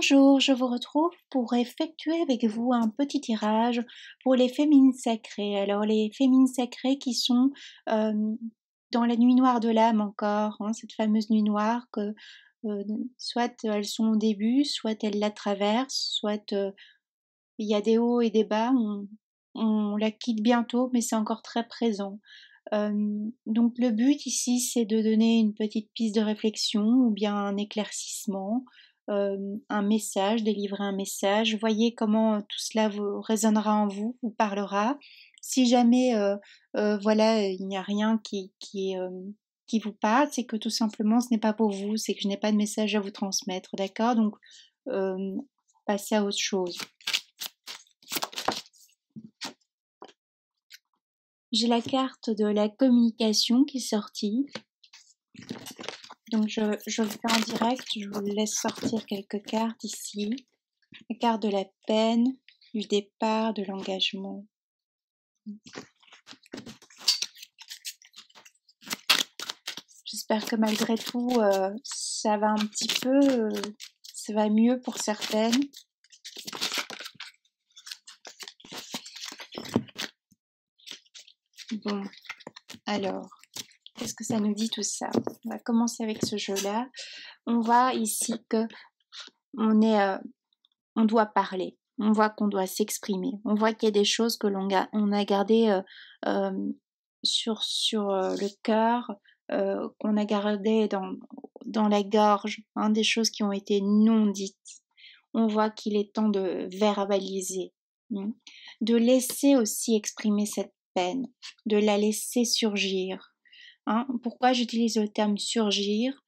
Bonjour, je vous retrouve pour effectuer avec vous un petit tirage pour les féminines sacrées. Alors les féminines sacrées qui sont euh, dans la nuit noire de l'âme encore, hein, cette fameuse nuit noire que soit elles sont au début, soit elles la traversent, soit il y a des hauts et des bas, on la quitte bientôt, mais c'est encore très présent. Donc le but ici, c'est de donner une petite piste de réflexion ou bien un éclaircissement, un message, délivrer un message. Voyez comment tout cela vous résonnera en vous, vous parlera. Si jamais, voilà, il n'y a rien qui vous parle, c'est que tout simplement ce n'est pas pour vous, c'est que je n'ai pas de message à vous transmettre, d'accord? Donc, euh, passez à autre chose. J'ai la carte de la communication qui est sortie. Donc je le fais en direct, je vous laisse sortir quelques cartes ici. La carte de la peine, du départ, de l'engagement. J'espère que malgré tout, ça va un petit peu, ça va mieux pour certaines. Bon, alors, qu'est-ce que ça nous dit tout ça? On va commencer avec ce jeu-là. On voit ici que on doit parler. On voit qu'on doit s'exprimer. On voit qu'il y a des choses que on a gardées sur le cœur, qu'on a gardées dans la gorge, hein, des choses qui ont été non dites. On voit qu'il est temps de verbaliser, de laisser aussi exprimer cette peine, de la laisser surgir. Hein. Pourquoi j'utilise le terme surgir?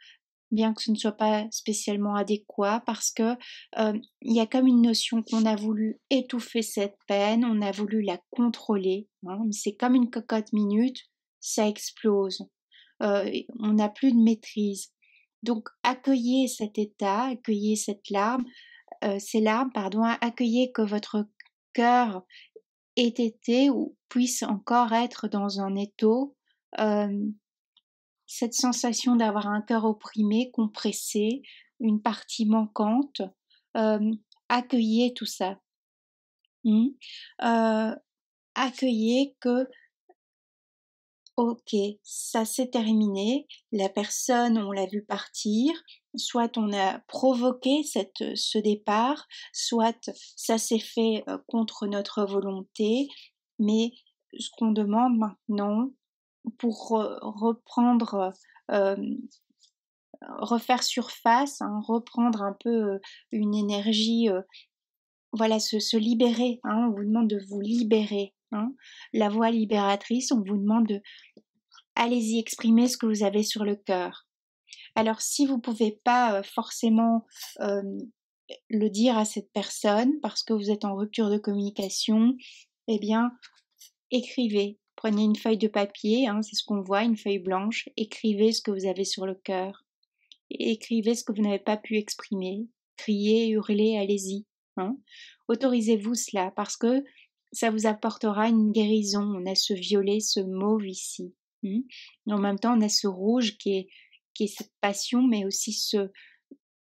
Bien que ce ne soit pas spécialement adéquat, parce que il y a comme une notion qu'on a voulu étouffer cette peine, on a voulu la contrôler, hein, c'est comme une cocotte minute, ça explose, on n'a plus de maîtrise. Donc accueillez cet état, accueillez ces larmes, accueillez que votre cœur ait été ou puisse encore être dans un étau, cette sensation d'avoir un cœur opprimé, compressé, une partie manquante, accueillez tout ça. Accueillez que, ok, ça s'est terminé, la personne, on l'a vu partir, soit on a provoqué ce départ, soit ça s'est fait contre notre volonté, mais ce qu'on demande maintenant, pour reprendre, refaire surface, hein, reprendre un peu une énergie, voilà, se libérer. Hein, on vous demande de vous libérer. Hein, la voix libératrice, on vous demande de allez-y exprimer ce que vous avez sur le cœur. Alors si vous pouvez pas forcément le dire à cette personne parce que vous êtes en rupture de communication, eh bien écrivez. Prenez une feuille de papier, hein, c'est ce qu'on voit, une feuille blanche, écrivez ce que vous avez sur le cœur. Écrivez ce que vous n'avez pas pu exprimer. Criez, hurlez, allez-y. Hein. Autorisez-vous cela parce que ça vous apportera une guérison. On a ce violet, ce mauve ici. Et en même temps, on a ce rouge qui est cette passion, mais aussi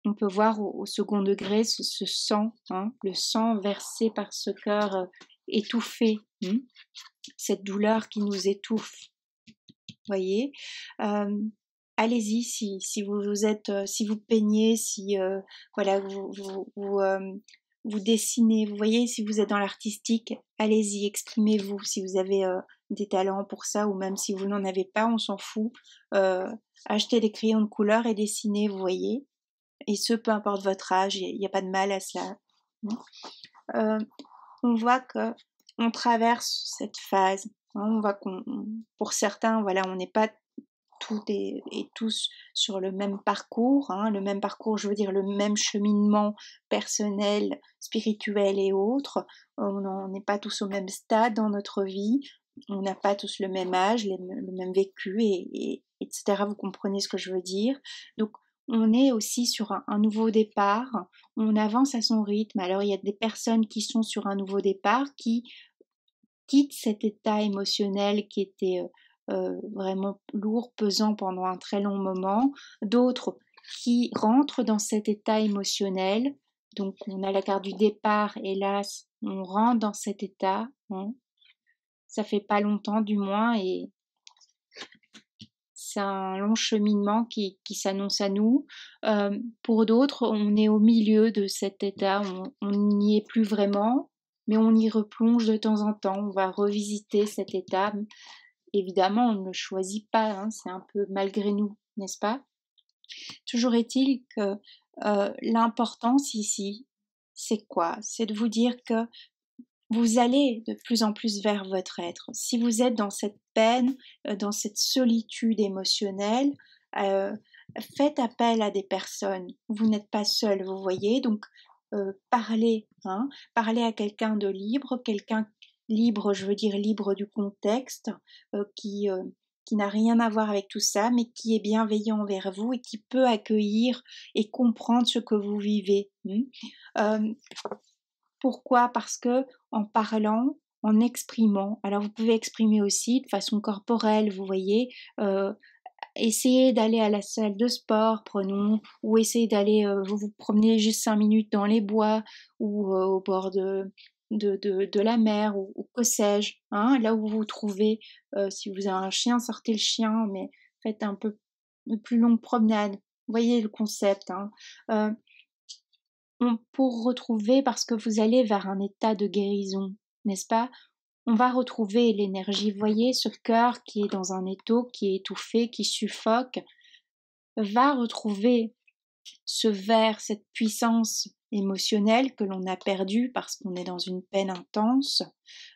on peut voir au second degré ce sang, hein, le sang versé par ce cœur étouffé, cette douleur qui nous étouffe. Voyez, allez-y si vous êtes, si vous peignez, si voilà vous dessinez, vous voyez, si vous êtes dans l'artistique, allez-y, exprimez-vous si vous avez des talents pour ça ou même si vous n'en avez pas, on s'en fout. Achetez des crayons de couleur et dessinez, vous voyez. Et ce, peu importe votre âge, il n'y a pas de mal à cela. On voit que on traverse cette phase. On voit pour certains, voilà, on n'est pas toutes et tous sur le même parcours, hein, le même parcours, je veux dire le même cheminement personnel, spirituel et autres. On n'est pas tous au même stade dans notre vie, on n'a pas tous le même âge, le même vécu, etc. Vous comprenez ce que je veux dire. Donc, on est aussi sur un nouveau départ, on avance à son rythme. Alors, il y a des personnes qui sont sur un nouveau départ, qui quittent cet état émotionnel qui était vraiment lourd, pesant pendant un très long moment, d'autres qui rentrent dans cet état émotionnel, Donc on a la carte du départ, hélas, on rentre dans cet état, hein. Ça fait pas longtemps du moins et c'est un long cheminement qui s'annonce à nous. Pour d'autres, on est au milieu de cet état, on n'y est plus vraiment, mais on y replonge de temps en temps, on va revisiter cet état. Évidemment, on ne le choisit pas, hein, c'est un peu malgré nous, n'est-ce pas? Toujours est-il que l'importance ici, c'est quoi? C'est de vous dire que vous allez de plus en plus vers votre être. Si vous êtes dans cette peine, dans cette solitude émotionnelle, euh, faites appel à des personnes. Vous n'êtes pas seul, vous voyez. Donc, parlez, hein, parlez à quelqu'un de libre, quelqu'un libre, je veux dire libre du contexte, qui n'a rien à voir avec tout ça, mais qui est bienveillant envers vous et qui peut accueillir et comprendre ce que vous vivez. Pourquoi? Parce que en parlant, en exprimant, alors vous pouvez exprimer aussi de façon corporelle, vous voyez, essayez d'aller à la salle de sport, prenons, ou essayez d'aller vous promener juste 5 minutes dans les bois ou au bord de la mer ou que sais-je, hein, là où vous vous trouvez. Si vous avez un chien, sortez le chien, mais faites un peu de plus longue promenade. Vous voyez le concept, hein. Pour retrouver, parce que vous allez vers un état de guérison, n'est-ce pas? On va retrouver l'énergie. Vous voyez, ce cœur qui est dans un étau, qui est étouffé, qui suffoque, va retrouver ce verre, cette puissance émotionnelle que l'on a perdue parce qu'on est dans une peine intense,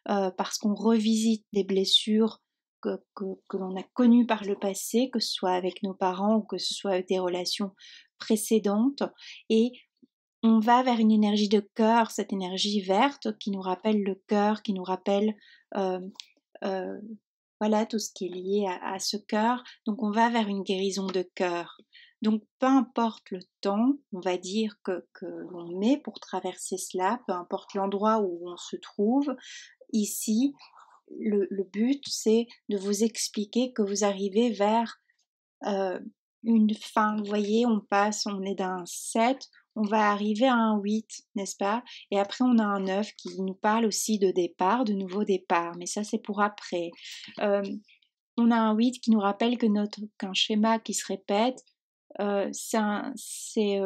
parce qu'on revisite des blessures que l'on a connues par le passé, que ce soit avec nos parents ou que ce soit avec des relations précédentes, et on va vers une énergie de cœur, cette énergie verte qui nous rappelle le cœur, qui nous rappelle euh, euh, voilà tout ce qui est lié à ce cœur. Donc on va vers une guérison de cœur. Donc peu importe le temps, on va dire que l'on met pour traverser cela, peu importe l'endroit où on se trouve, ici, le but c'est de vous expliquer que vous arrivez vers une fin. Vous voyez, on est d'un 7, on va arriver à un 8, n'est-ce pas? Et après, on a un 9 qui nous parle aussi de départ, de nouveau départ, mais ça, c'est pour après. On a un 8 qui nous rappelle qu'un schéma qui se répète, c'est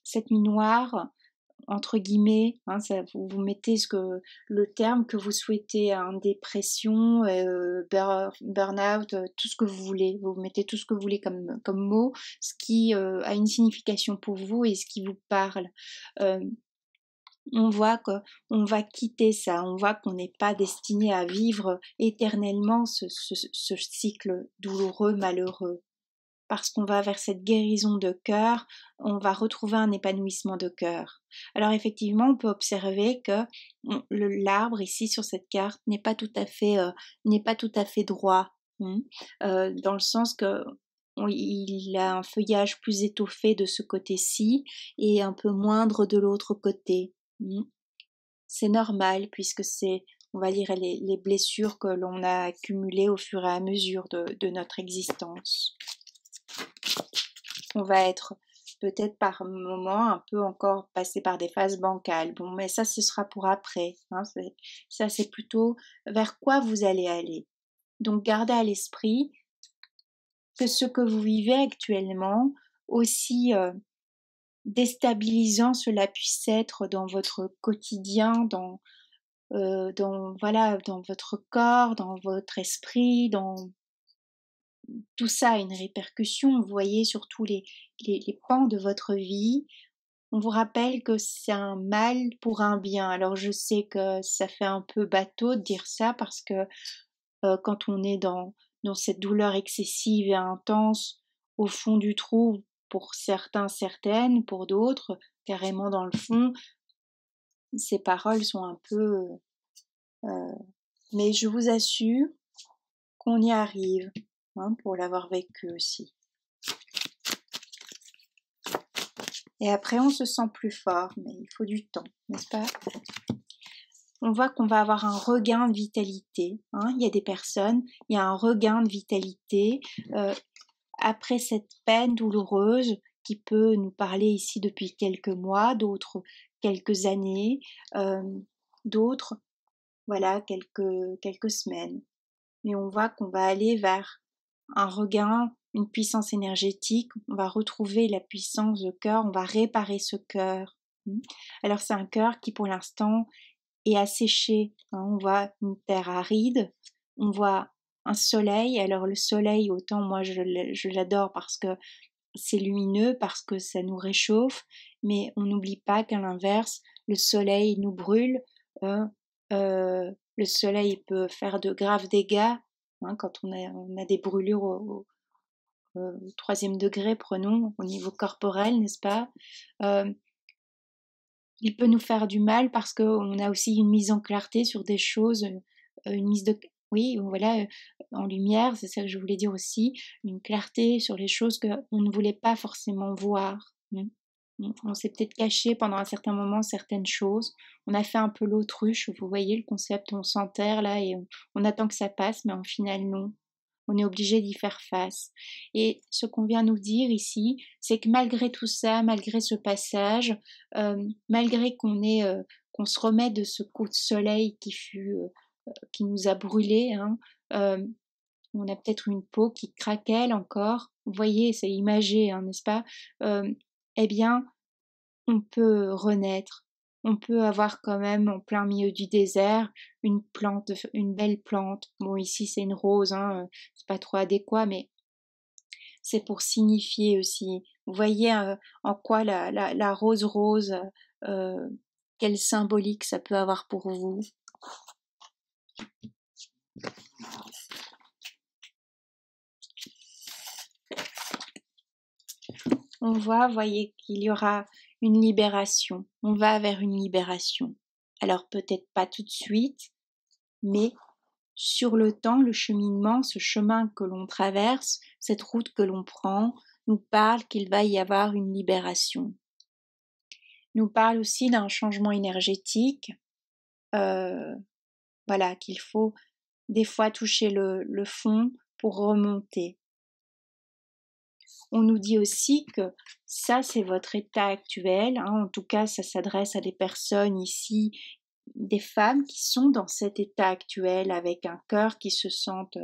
cette nuit noire, entre guillemets, hein, ça, vous mettez le terme que vous souhaitez, hein, dépression, burn-out, tout ce que vous voulez. Vous mettez tout ce que vous voulez comme mot, ce qui a une signification pour vous et ce qui vous parle. On voit qu'on va quitter ça, on voit qu'on n'est pas destiné à vivre éternellement ce cycle douloureux, malheureux. Parce qu'on va vers cette guérison de cœur, on va retrouver un épanouissement de cœur. Alors effectivement, on peut observer que l'arbre ici sur cette carte n'est pas tout à fait droit, dans le sens que il a un feuillage plus étoffé de ce côté-ci et un peu moindre de l'autre côté. C'est normal puisque c'est, on va dire, les blessures que l'on a accumulées au fur et à mesure de notre existence. On va être peut-être par moments un peu encore passé par des phases bancales. Bon, mais ça, ce sera pour après. Hein, ça, c'est plutôt vers quoi vous allez aller. Donc, gardez à l'esprit que ce que vous vivez actuellement, aussi déstabilisant cela puisse être dans votre quotidien, dans votre corps, dans votre esprit, dans tout ça a une répercussion, vous voyez, sur tous les pans de votre vie. On vous rappelle que c'est un mal pour un bien. Alors je sais que ça fait un peu bateau de dire ça parce que quand on est dans cette douleur excessive et intense au fond du trou, pour certains, certaines, pour d'autres, carrément dans le fond, ces paroles sont un peu... mais je vous assure qu'on y arrive, hein, pour l'avoir vécu aussi. Et après, on se sent plus fort, mais il faut du temps, n'est-ce pas? On voit qu'on va avoir un regain de vitalité. Hein. Il y a des personnes, il y a un regain de vitalité après cette peine douloureuse. qui peut nous parler ici depuis quelques mois, d'autres quelques années, d'autres, voilà, quelques semaines. Mais on voit qu'on va aller vers un regain, une puissance énergétique, on va retrouver la puissance de cœur, on va réparer ce cœur. Alors c'est un cœur qui pour l'instant est asséché, on voit une terre aride, on voit un soleil, alors le soleil autant moi je l'adore parce que c'est lumineux, parce que ça nous réchauffe, mais on n'oublie pas qu'à l'inverse, le soleil nous brûle, le soleil peut faire de graves dégâts, quand on a des brûlures au 3e degré, prenons, au niveau corporel, n'est-ce pas? Il peut nous faire du mal parce qu'on a aussi une mise en clarté sur des choses, une mise de... Oui, voilà, en lumière, c'est ça que je voulais dire aussi, une clarté sur les choses qu'on ne voulait pas forcément voir. On s'est peut-être caché pendant un certain moment certaines choses. On a fait un peu l'autruche, vous voyez le concept, on s'enterre là et on attend que ça passe, mais en final non. On est obligé d'y faire face. Et ce qu'on vient nous dire ici, c'est que malgré tout ça, malgré ce passage, malgré qu'on se remet de ce coup de soleil qui nous a brûlés, on a peut-être une peau qui craquelle encore. Vous voyez, c'est imagé, n'est-ce pas? Eh bien, on peut renaître. On peut avoir quand même en plein milieu du désert une plante, une belle plante. Bon, ici c'est une rose, c'est pas trop adéquat, mais c'est pour signifier aussi. Vous voyez en quoi la rose rose, quelle symbolique ça peut avoir pour vous. On voit, voyez qu'il y aura une libération. On va vers une libération. Alors peut-être pas tout de suite, mais sur le temps, le cheminement, ce chemin que l'on traverse, cette route que l'on prend, nous parle qu'il va y avoir une libération. Nous parle aussi d'un changement énergétique, voilà, qu'il faut des fois toucher le fond pour remonter. On nous dit aussi que ça, c'est votre état actuel, en tout cas, ça s'adresse à des personnes ici, des femmes qui sont dans cet état actuel avec un cœur qui se sentent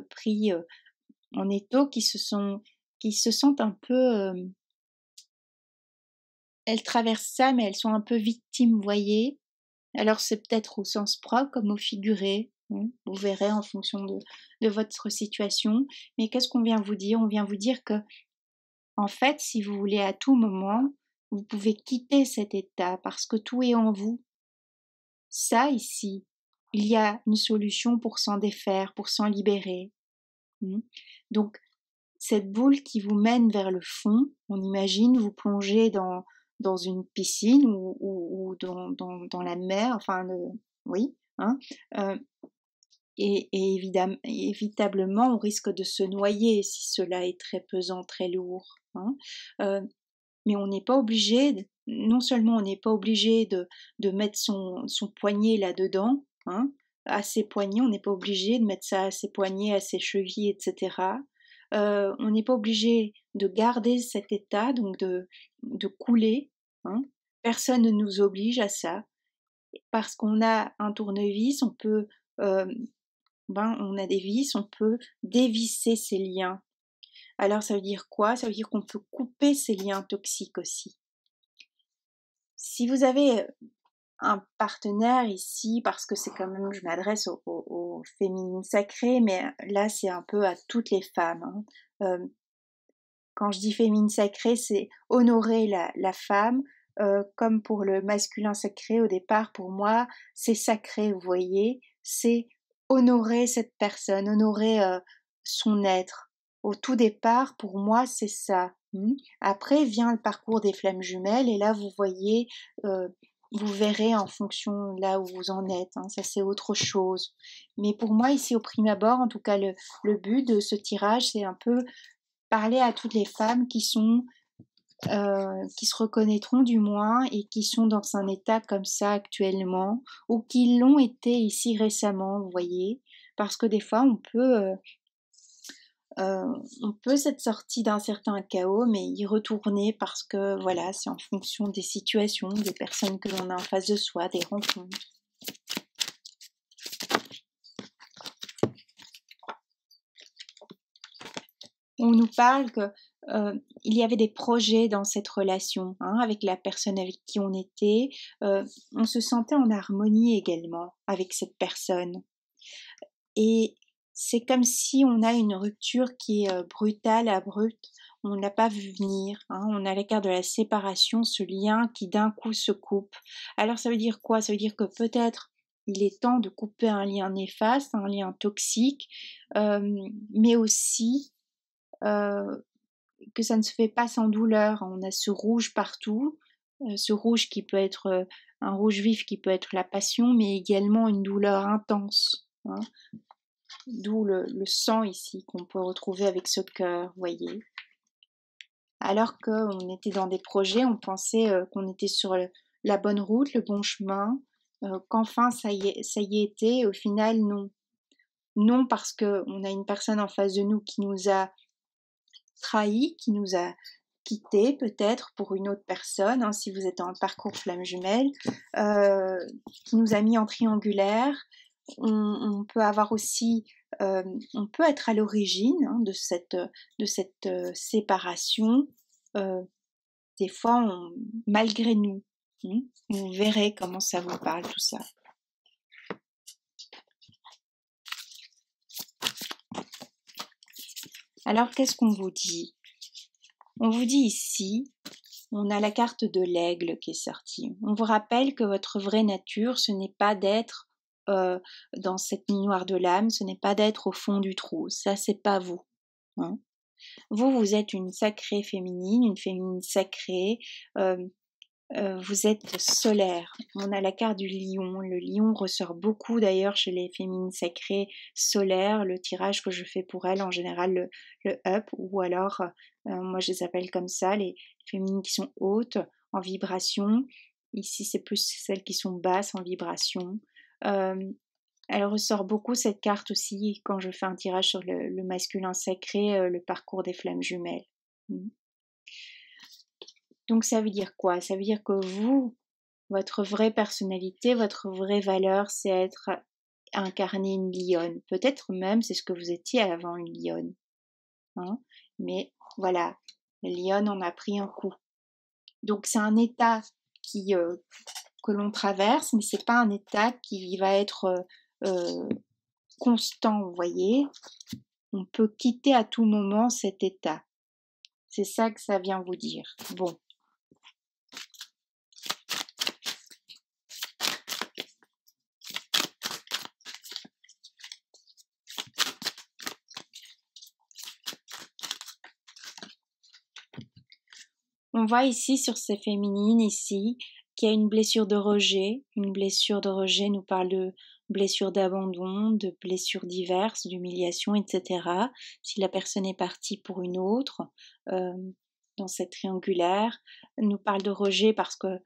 pris en étau, qui se sentent un peu... elles traversent ça, mais elles sont un peu victimes, vous voyez. Alors c'est peut-être au sens propre comme au figuré, vous verrez en fonction de votre situation. Mais qu'est-ce qu'on vient vous dire? On vient vous dire que, en fait, si vous voulez à tout moment, vous pouvez quitter cet état parce que tout est en vous. Ça, ici, il y a une solution pour s'en défaire, pour s'en libérer. Donc, cette boule qui vous mène vers le fond, on imagine vous plongez dans une piscine ou dans la mer, enfin, oui, et évitablement, on risque de se noyer si cela est très pesant, très lourd. Mais on n'est pas obligé, non seulement on n'est pas obligé de mettre son poignet là-dedans, à ses poignets, on n'est pas obligé de mettre ça à ses poignets, à ses chevilles, etc. On n'est pas obligé de garder cet état, donc de couler. Personne ne nous oblige à ça. Parce qu'on a un tournevis, on peut, on a des vis, on peut dévisser ces liens. Alors ça veut dire quoi? Ça veut dire qu'on peut couper ces liens toxiques aussi. Si vous avez un partenaire ici, parce que c'est quand même, je m'adresse aux féminines sacrées, mais là c'est un peu à toutes les femmes. Quand je dis féminine sacrée, c'est honorer la femme, comme pour le masculin sacré au départ, pour moi, c'est sacré, vous voyez, c'est honorer cette personne, honorer son être. Au tout départ, pour moi, c'est ça. Après vient le parcours des flammes jumelles, et là, vous voyez, vous verrez en fonction là où vous en êtes, ça c'est autre chose. Mais pour moi, ici au prime abord, en tout cas, le but de ce tirage, c'est un peu parler à toutes les femmes qui se reconnaîtront du moins et qui sont dans un état comme ça actuellement ou qui l'ont été ici récemment, vous voyez, parce que des fois on peut on peut s'être sorti d'un certain chaos, mais y retourner parce que voilà, c'est en fonction des situations, des personnes que l'on a en face de soi, des rencontres. On nous parle que il y avait des projets dans cette relation, hein, avec la personne avec qui on était. On se sentait en harmonie également avec cette personne. Et c'est comme si on a une rupture qui est brutale, abrupte. On ne l'a pas vu venir. Hein, on a l'écart de la séparation, ce lien qui d'un coup se coupe. Alors ça veut dire quoi? Ça veut dire que peut-être il est temps de couper un lien néfaste, un lien toxique, mais aussi que ça ne se fait pas sans douleur. On a ce rouge partout, ce rouge qui peut être un rouge vif qui peut être la passion, mais également une douleur intense. Hein. D'où le sang ici qu'on peut retrouver avec ce cœur, voyez. Alors qu'on était dans des projets, on pensait qu'on était sur la bonne route, le bon chemin, qu'enfin ça y était, au final non. Non parce qu'on a une personne en face de nous qui nous a trahi, qui nous a quitté peut-être pour une autre personne, hein, si vous êtes dans le parcours flamme jumelle, qui nous a mis en triangulaire. On peut avoir aussi, on peut être à l'origine hein, de cette séparation. Des fois, malgré nous, vous verrez comment ça vous parle tout ça. Alors, qu'est-ce qu'on vous dit? On vous dit ici, on a la carte de l'aigle qui est sortie. On vous rappelle que votre vraie nature, ce n'est pas d'être dans cette nuit noire de l'âme, ce n'est pas d'être au fond du trou. Ça, c'est pas vous. Hein. Vous êtes une sacrée féminine, une féminine sacrée. Vous êtes solaire. On a la carte du lion. Le lion ressort beaucoup d'ailleurs chez les féminines sacrées solaires. Le tirage que je fais pour elles, en général le up, ou alors, moi je les appelle comme ça, les féminines qui sont hautes en vibration. Ici, c'est plus celles qui sont basses en vibration. Elle ressort beaucoup cette carte aussi quand je fais un tirage sur le masculin sacré, le parcours des flammes jumelles. Donc ça veut dire quoi? Ça veut dire que vous, votre vraie personnalité, votre vraie valeur, c'est être incarné une lionne. Peut-être même c'est ce que vous étiez avant une lionne. Hein, mais voilà, la lionne en a pris un coup. Donc c'est un état que l'on traverse, mais c'est pas un état qui va être constant, vous voyez. On peut quitter à tout moment cet état. C'est ça que ça vient vous dire. Bon. On voit ici sur ces féminines ici qu'il y a une blessure de rejet. Une blessure de rejet nous parle de blessures d'abandon, de blessures diverses, d'humiliation, etc. Si la personne est partie pour une autre, dans cette triangulaire, nous parle de rejet parce que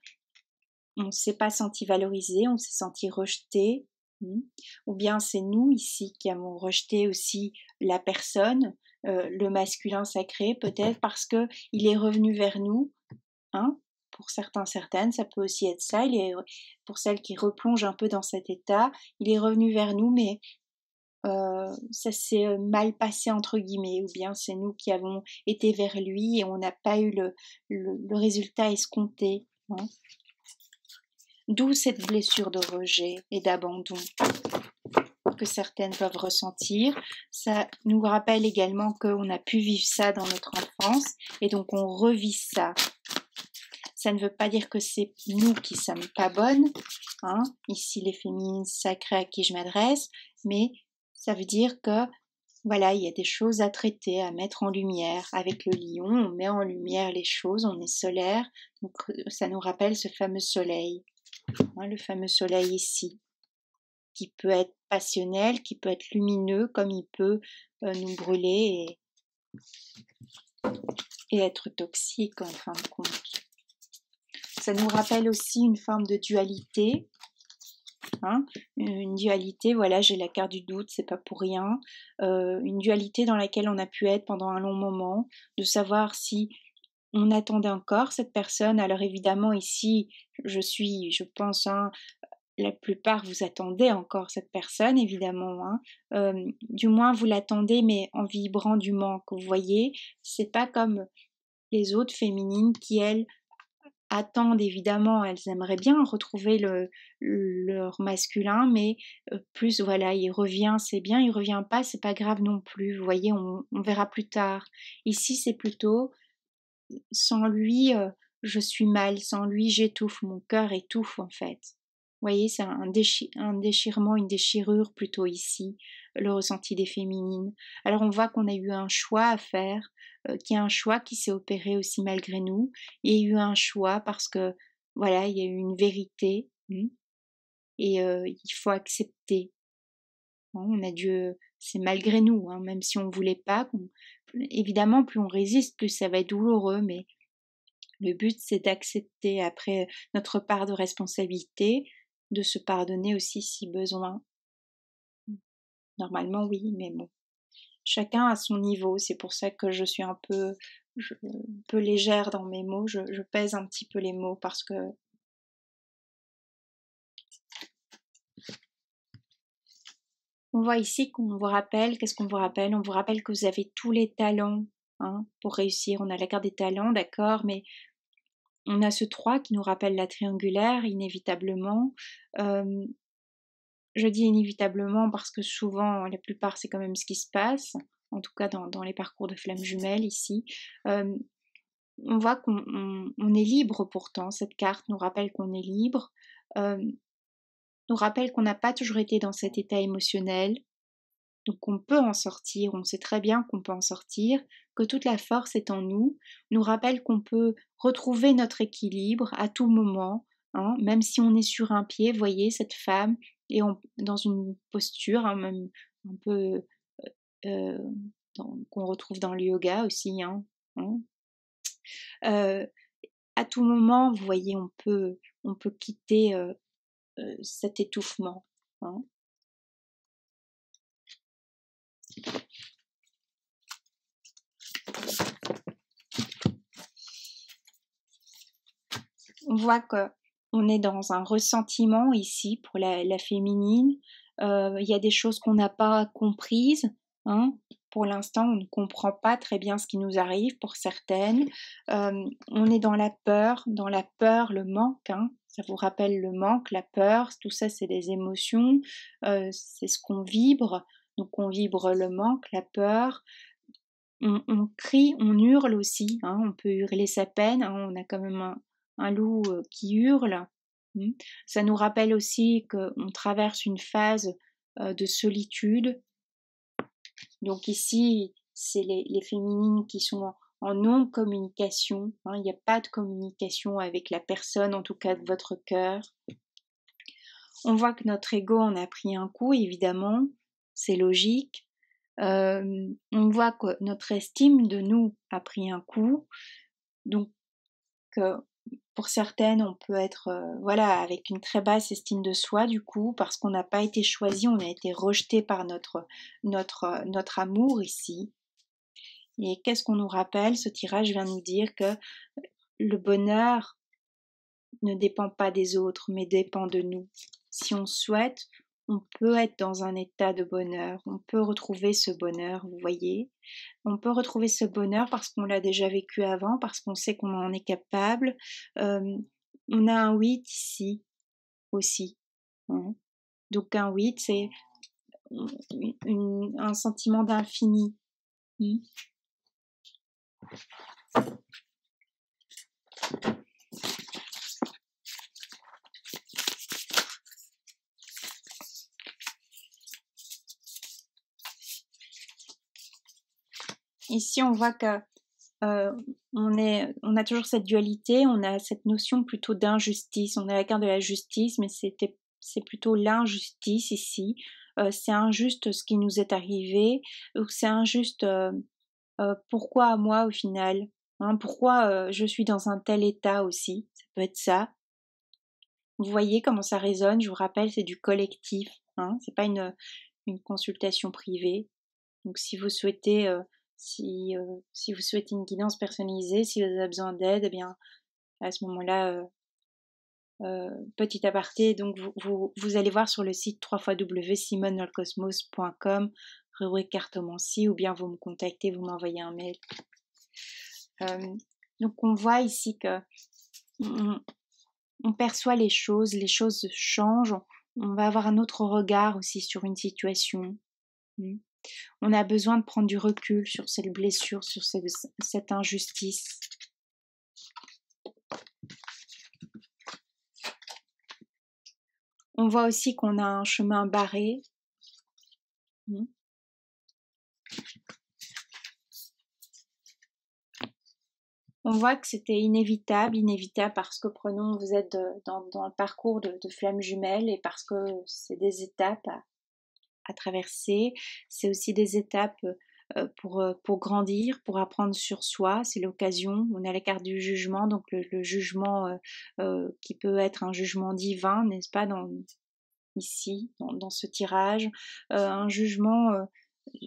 on ne s'est pas senti valorisé, on s'est senti rejeté, ou bien c'est nous ici qui avons rejeté aussi la personne, le masculin sacré, peut-être parce que il est revenu vers nous, hein. Pour certains, certaines, ça peut aussi être ça. Pour celles qui replongent un peu dans cet état, il est revenu vers nous, mais ça s'est mal passé entre guillemets, ou bien c'est nous qui avons été vers lui et on n'a pas eu le résultat escompté. Hein. D'où cette blessure de rejet et d'abandon que certaines peuvent ressentir. Ça nous rappelle également qu'on a pu vivre ça dans notre enfance et donc on revit ça. Ça ne veut pas dire que c'est nous qui sommes pas bonnes, hein, ici les féminines sacrées à qui je m'adresse, mais ça veut dire que voilà, il y a des choses à traiter, à mettre en lumière. Avec le lion, on met en lumière les choses, on est solaire, donc ça nous rappelle ce fameux soleil. Le fameux soleil ici, qui peut être passionnel, qui peut être lumineux, comme il peut nous brûler et être toxique en fin de compte. Ça nous rappelle aussi une forme de dualité, hein. Une dualité, voilà, j'ai la carte du doute, c'est pas pour rien. Une dualité dans laquelle on a pu être pendant un long moment, de savoir si on attendait encore cette personne. Alors évidemment ici, je pense, hein, la plupart vous attendez encore cette personne, évidemment, hein. Du moins vous l'attendez, mais en vibrant du manque. Vous voyez, c'est pas comme les autres féminines qui elles attendent évidemment, elles aimeraient bien retrouver leur masculin, mais plus voilà, il revient, c'est bien, il revient pas, c'est pas grave non plus. Vous voyez, on verra plus tard. Ici, c'est plutôt sans lui, je suis mal, sans lui, j'étouffe, mon cœur étouffe en fait. Vous voyez, c'est un déchirement, une déchirure plutôt ici, le ressenti des féminines. Alors on voit qu'on a eu un choix à faire, qu'il y a un choix qui s'est opéré aussi malgré nous. Il y a eu un choix parce que, voilà, il y a eu une vérité, et il faut accepter. Hein, on a dû, c'est malgré nous, hein, même si on ne voulait pas. Évidemment, plus on résiste, plus ça va être douloureux, mais le but, c'est d'accepter après notre part de responsabilité, de se pardonner aussi si besoin. Normalement, oui, mais bon. Chacun à son niveau, c'est pour ça que je suis un peu légère dans mes mots, je pèse un petit peu les mots parce que on voit ici qu'on vous rappelle, qu'est-ce qu'on vous rappelle? On vous rappelle que vous avez tous les talents, hein, pour réussir. On a la carte des talents, d'accord, mais on a ce 3 qui nous rappelle la triangulaire, inévitablement. Je dis inévitablement parce que souvent, la plupart, c'est quand même ce qui se passe, en tout cas dans les parcours de flammes jumelles ici. On voit qu'on est libre pourtant, cette carte nous rappelle qu'on est libre, nous rappelle qu'on n'a pas toujours été dans cet état émotionnel, donc on peut en sortir, on sait très bien qu'on peut en sortir, que toute la force est en nous rappelle qu'on peut retrouver notre équilibre à tout moment, hein, même si on est sur un pied, voyez cette femme, et dans une posture, hein, même un peu euh, qu'on retrouve dans le yoga aussi, hein. Euh, à tout moment, vous voyez, on peut quitter cet étouffement, hein. On voit que on est dans un ressentiment ici pour la féminine. Il y a des choses qu'on n'a pas comprises, hein. Pour l'instant, on ne comprend pas très bien ce qui nous arrive pour certaines. On est dans la peur, le manque, hein. Ça vous rappelle le manque, la peur, tout ça c'est des émotions, c'est ce qu'on vibre. Donc on vibre le manque, la peur. On crie, on hurle aussi, hein, on peut hurler sa peine, hein, on a quand même un loup qui hurle. Ça nous rappelle aussi qu'on traverse une phase de solitude. Donc ici, c'est les féminines qui sont en non-communication, hein, il n'y a pas de communication avec la personne, en tout cas de votre cœur. On voit que notre ego en a pris un coup, évidemment, c'est logique. On voit que notre estime de nous a pris un coup, donc pour certaines on peut être voilà, avec une très basse estime de soi du coup, parce qu'on n'a pas été choisi, on a été rejeté par notre amour ici. Et qu'est-ce qu'on nous rappelle? Ce tirage vient nous dire que le bonheur ne dépend pas des autres, mais dépend de nous. Si on souhaite, on peut être dans un état de bonheur, on peut retrouver ce bonheur, vous voyez. On peut retrouver ce bonheur parce qu'on l'a déjà vécu avant, parce qu'on sait qu'on en est capable. On a un 8 ici aussi, hein. Donc un 8, c'est un sentiment d'infini. Ici, on voit que on a toujours cette dualité, on a cette notion plutôt d'injustice. On a la carte de la justice, mais c'est plutôt l'injustice ici. C'est injuste ce qui nous est arrivé, ou c'est injuste pourquoi à moi au final, hein, pourquoi je suis dans un tel état aussi. Ça peut être ça. Vous voyez comment ça résonne, je vous rappelle, c'est du collectif, hein, c'est pas une consultation privée. Donc si vous souhaitez si vous souhaitez une guidance personnalisée, si vous avez besoin d'aide, eh bien à ce moment-là, petit aparté, donc vous allez voir sur le site www.simonelcosmos.com, rubrique cartomancie, ou bien vous me contactez, vous m'envoyez un mail. Donc on voit ici que on perçoit les choses changent, on va avoir un autre regard aussi sur une situation. On a besoin de prendre du recul sur cette blessure, sur cette injustice. On voit aussi qu'on a un chemin barré. On voit que c'était inévitable parce que vous êtes dans le parcours de flammes jumelles, et parce que c'est des étapes à traverser. C'est aussi des étapes pour grandir, pour apprendre sur soi. C'est l'occasion. On a la carte du jugement, donc le jugement qui peut être un jugement divin, n'est-ce pas, ici, dans ce tirage. Un jugement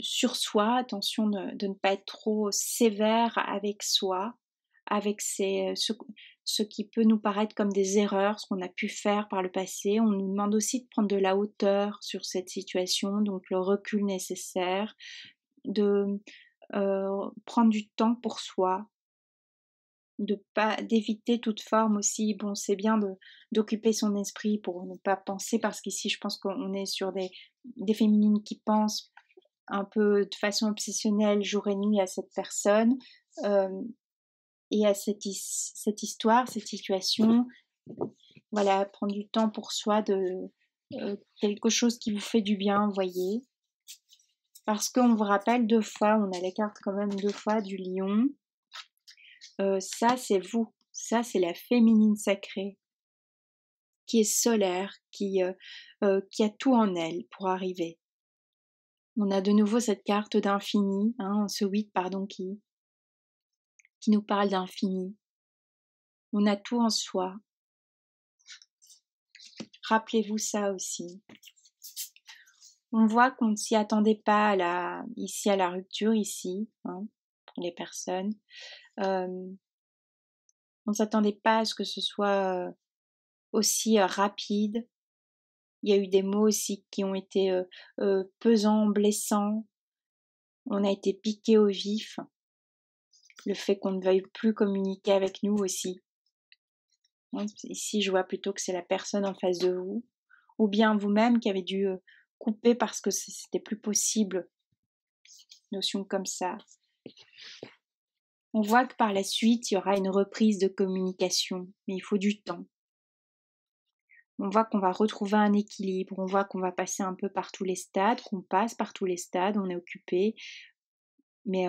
sur soi. Attention de ne pas être trop sévère avec soi, avec ce qui peut nous paraître comme des erreurs, ce qu'on a pu faire par le passé. On nous demande aussi de prendre de la hauteur sur cette situation, donc le recul nécessaire, de prendre du temps pour soi, d'éviter toute forme aussi. Bon, c'est bien d'occuper son esprit pour ne pas penser, parce qu'ici je pense qu'on est sur des féminines qui pensent un peu de façon obsessionnelle jour et nuit à cette personne et à cette histoire, cette situation. Voilà, prendre du temps pour soi, de quelque chose qui vous fait du bien, vous voyez. Parce qu'on vous rappelle 2 fois, on a les cartes quand même 2 fois du lion. Ça c'est vous, ça c'est la féminine sacrée, qui est solaire, qui a tout en elle pour arriver. On a de nouveau cette carte d'infini, hein, ce 8 pardon, qui nous parle d'infini. On a tout en soi. Rappelez-vous ça aussi. On voit qu'on ne s'y attendait pas ici à la rupture, ici, hein, pour les personnes. On ne s'attendait pas à ce que ce soit aussi rapide. Il y a eu des mots aussi qui ont été pesants, blessants. On a été piqué au vif. Le fait qu'on ne veuille plus communiquer avec nous aussi. Ici, je vois plutôt que c'est la personne en face de vous, ou bien vous-même qui avez dû couper parce que c'était plus possible. Notion comme ça. On voit que par la suite, il y aura une reprise de communication, mais il faut du temps. On voit qu'on va retrouver un équilibre, on voit qu'on va passer un peu par tous les stades, qu'on passe par tous les stades, on est occupé, mais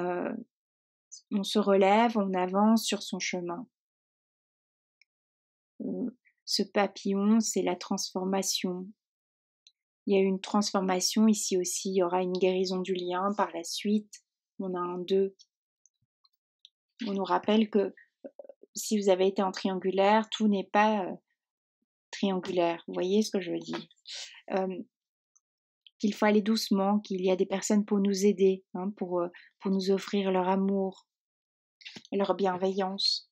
on se relève, on avance sur son chemin. Ce papillon, c'est la transformation. Il y a eu une transformation ici aussi, il y aura une guérison du lien par la suite. On a un 2. On nous rappelle que si vous avez été en triangulaire, tout n'est pas triangulaire. Vous voyez ce que je veux dire? Qu'il faut aller doucement, qu'il y a des personnes pour nous aider, hein, pour nous offrir leur amour et leur bienveillance.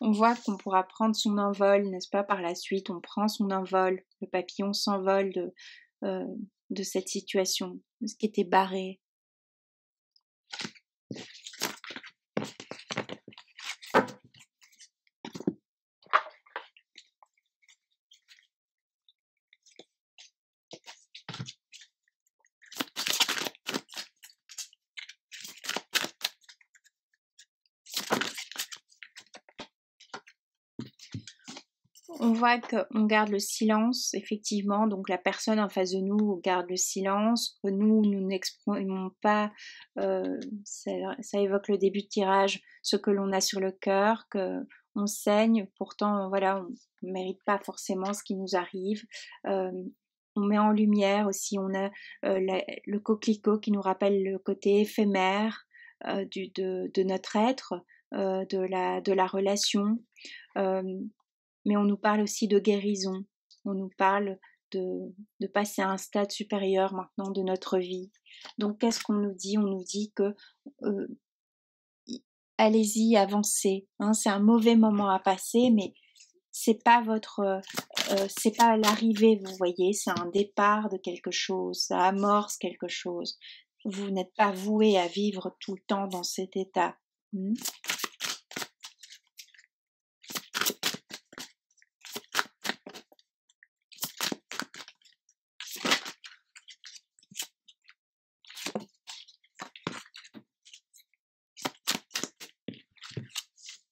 On voit qu'on pourra prendre son envol, n'est-ce pas, par la suite. On prend son envol, le papillon s'envole de cette situation, de ce qui était barré. On voit qu'on garde le silence, effectivement, donc la personne en face de nous garde le silence, que nous n'exprimons pas, ça évoque le début de tirage, ce que l'on a sur le cœur, qu'on saigne, pourtant voilà, on ne mérite pas forcément ce qui nous arrive. On met en lumière aussi, on a le coquelicot qui nous rappelle le côté éphémère, de notre être, de la relation. Mais on nous parle aussi de guérison. On nous parle de passer à un stade supérieur maintenant de notre vie. Donc qu'est-ce qu'on nous dit? On nous dit que allez-y, avancez. Hein, c'est un mauvais moment à passer, mais c'est pas c'est pas l'arrivée, vous voyez, c'est un départ de quelque chose, ça amorce quelque chose. Vous n'êtes pas voué à vivre tout le temps dans cet état.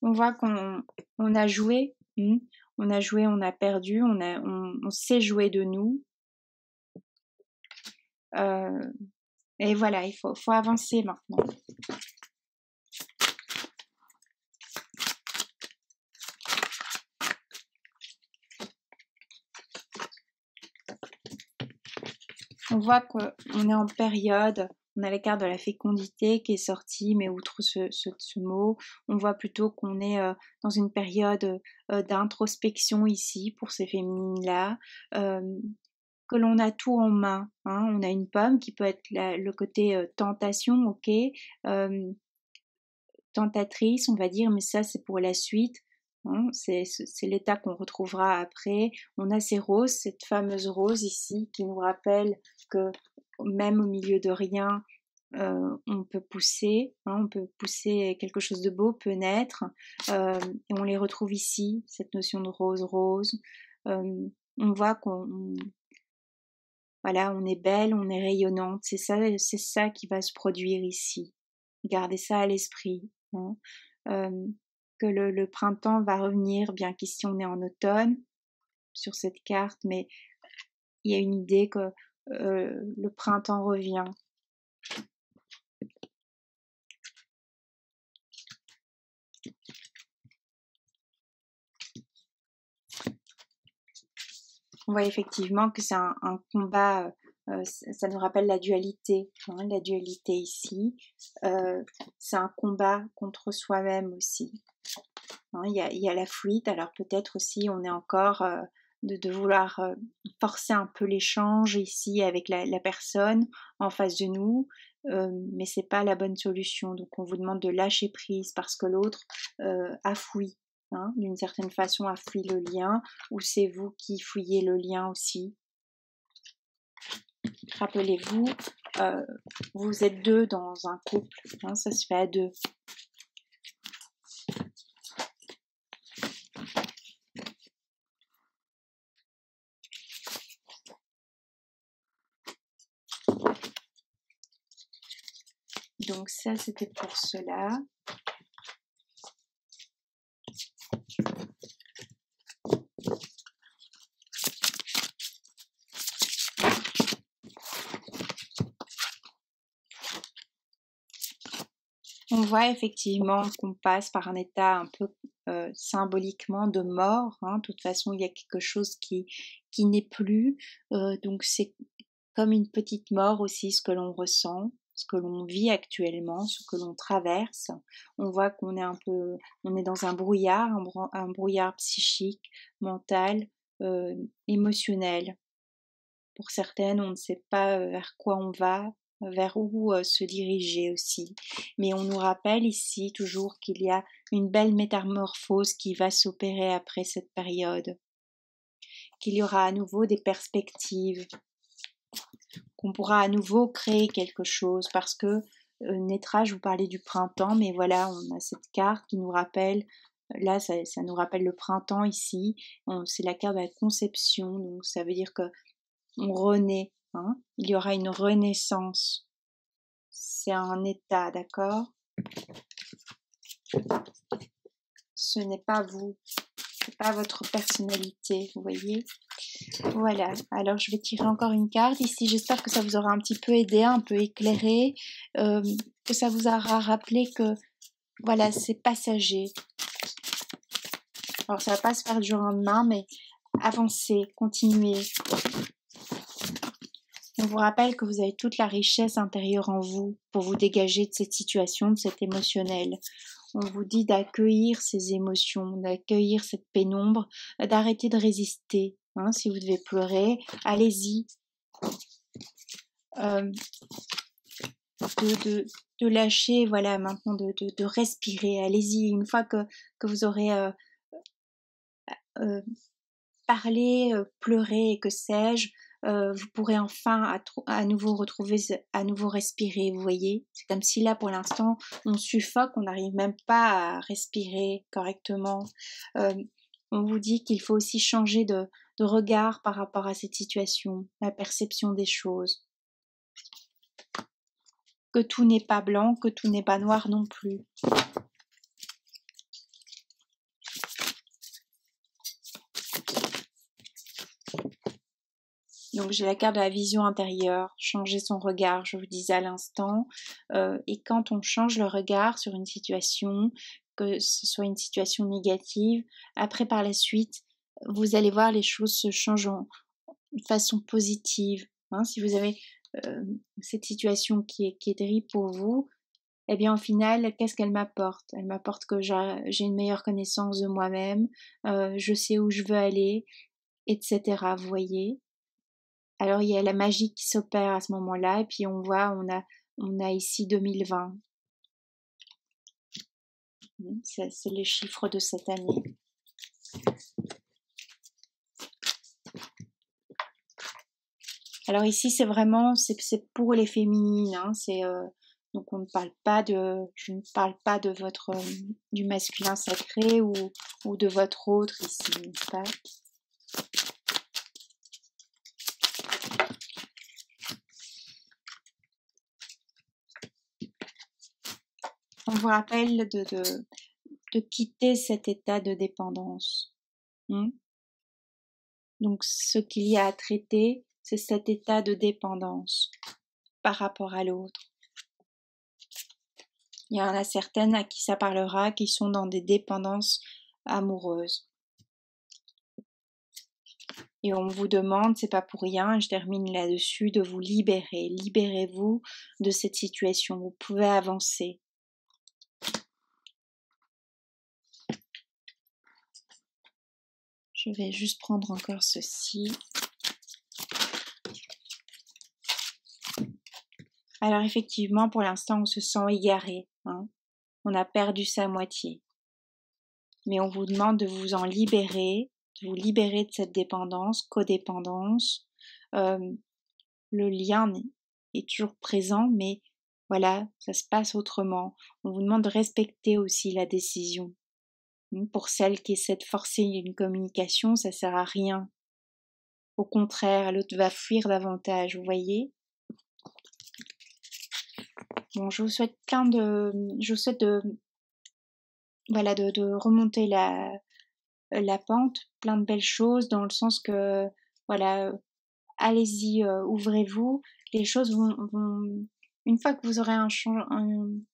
On voit qu'on a joué, on a joué, on a perdu, on sait jouer de nous. Et voilà, il faut avancer maintenant. On voit qu'on est en période, on a la carte de la fécondité qui est sortie, mais outre ce mot, on voit plutôt qu'on est dans une période d'introspection ici pour ces féminines-là, que l'on a tout en main. Hein. On a une pomme qui peut être le côté tentation, ok, tentatrice, on va dire, mais ça c'est pour la suite. Hein, c'est l'état qu'on retrouvera après. On a ces roses, cette fameuse rose ici qui nous rappelle que même au milieu de rien, on peut pousser, hein, on peut pousser quelque chose de beau, peut naître, et on les retrouve ici, cette notion de rose. On voit voilà, on est belle, on est rayonnante, c'est ça qui va se produire ici. Gardez ça à l'esprit. Hein. Que le printemps va revenir, bien qu'ici on est en automne sur cette carte, mais il y a une idée que le printemps revient. On voit effectivement que c'est un combat, ça nous rappelle la dualité, hein, la dualité ici. C'est un combat contre soi-même aussi. Hein, il y a la fuite, alors peut-être aussi on est encore de vouloir forcer un peu l'échange ici avec la personne en face de nous, mais c'est pas la bonne solution. Donc on vous demande de lâcher prise parce que l'autre a fui. Hein, d'une certaine façon a fui le lien, ou c'est vous qui fouillez le lien aussi. Rappelez-vous, vous êtes deux dans un couple, hein, ça se fait à deux. Donc ça, c'était pour cela. On voit effectivement qu'on passe par un état un peu symboliquement de mort. Hein. De toute façon, il y a quelque chose qui n'est plus. Donc c'est comme une petite mort aussi, ce que l'on ressent, ce que l'on vit actuellement, ce que l'on traverse. On voit qu'on est on est dans un brouillard psychique, mental, émotionnel. Pour certaines, on ne sait pas vers quoi on va, vers où se diriger aussi. Mais on nous rappelle ici toujours qu'il y a une belle métamorphose qui va s'opérer après cette période, qu'il y aura à nouveau des perspectives, qu'on pourra à nouveau créer quelque chose parce que Netra, je vous parlais du printemps, mais voilà, on a cette carte qui nous rappelle, là ça nous rappelle le printemps ici, c'est la carte de la conception, donc ça veut dire que on renaît, hein, il y aura une renaissance, c'est un état, d'accord? Ce n'est pas vous, c'est pas votre personnalité, vous voyez? Voilà, alors je vais tirer encore une carte ici, j'espère que ça vous aura un petit peu aidé, un peu éclairé, que ça vous aura rappelé que, voilà, c'est passager. Alors ça va pas se faire du jour au lendemain, mais avancez, continuez. On vous rappelle que vous avez toute la richesse intérieure en vous pour vous dégager de cette situation, de cet émotionnel. On vous dit d'accueillir ces émotions, d'accueillir cette pénombre, d'arrêter de résister. Hein, si vous devez pleurer, allez-y. De lâcher, voilà, maintenant de respirer. Allez-y, une fois que vous aurez parlé, pleuré, que sais-je, vous pourrez enfin à nouveau retrouver, à nouveau respirer, vous voyez. C'est comme si là, pour l'instant, on suffoque, on n'arrive même pas à respirer correctement. On vous dit qu'il faut aussi changer de regard par rapport à cette situation, la perception des choses. Que tout n'est pas blanc, que tout n'est pas noir non plus. Donc j'ai la carte de la vision intérieure, changer son regard, je vous disais à l'instant. Et quand on change le regard sur une situation, que ce soit une situation négative, après par la suite, vous allez voir les choses se changent de façon positive. Hein, si vous avez cette situation qui est terrible pour vous, eh bien au final, qu'est-ce qu'elle m'apporte? Elle m'apporte que j'ai une meilleure connaissance de moi-même, je sais où je veux aller, etc. Vous voyez? Alors il y a la magie qui s'opère à ce moment-là, et puis on voit, on a ici 2020. C'est les chiffres de cette année. Alors ici c'est vraiment, c'est pour les féminines, hein, donc on ne parle pas je ne parle pas de votre du masculin sacré ou de votre autre ici, n'est-ce pas? On vous rappelle de quitter cet état de dépendance. Donc ce qu'il y a à traiter, c'est cet état de dépendance par rapport à l'autre. Il y en a certaines à qui ça parlera qui sont dans des dépendances amoureuses. Et on vous demande, c'est pas pour rien, et je termine là-dessus, de vous libérer. Libérez-vous de cette situation. Vous pouvez avancer. Je vais juste prendre encore ceci. Alors effectivement, pour l'instant, on se sent égaré. Hein. On a perdu sa moitié. Mais on vous demande de vous en libérer, de vous libérer de cette dépendance, codépendance. Le lien est toujours présent, mais voilà, ça se passe autrement. On vous demande de respecter aussi la décision. Pour celles qui essaient de forcer une communication, ça sert à rien. Au contraire, l'autre va fuir davantage, vous voyez. Bon, je vous souhaite voilà, de remonter la pente, plein de belles choses, dans le sens que, voilà, allez-y, ouvrez-vous, les choses vont une fois que vous aurez un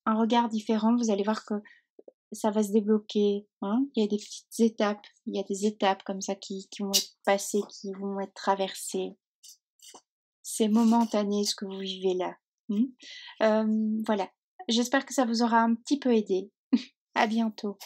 regard différent, vous allez voir que ça va se débloquer, hein. Il y a des étapes comme ça qui vont être passées, qui vont être traversées. C'est momentané ce que vous vivez là. Voilà. J'espère que ça vous aura un petit peu aidé. À bientôt.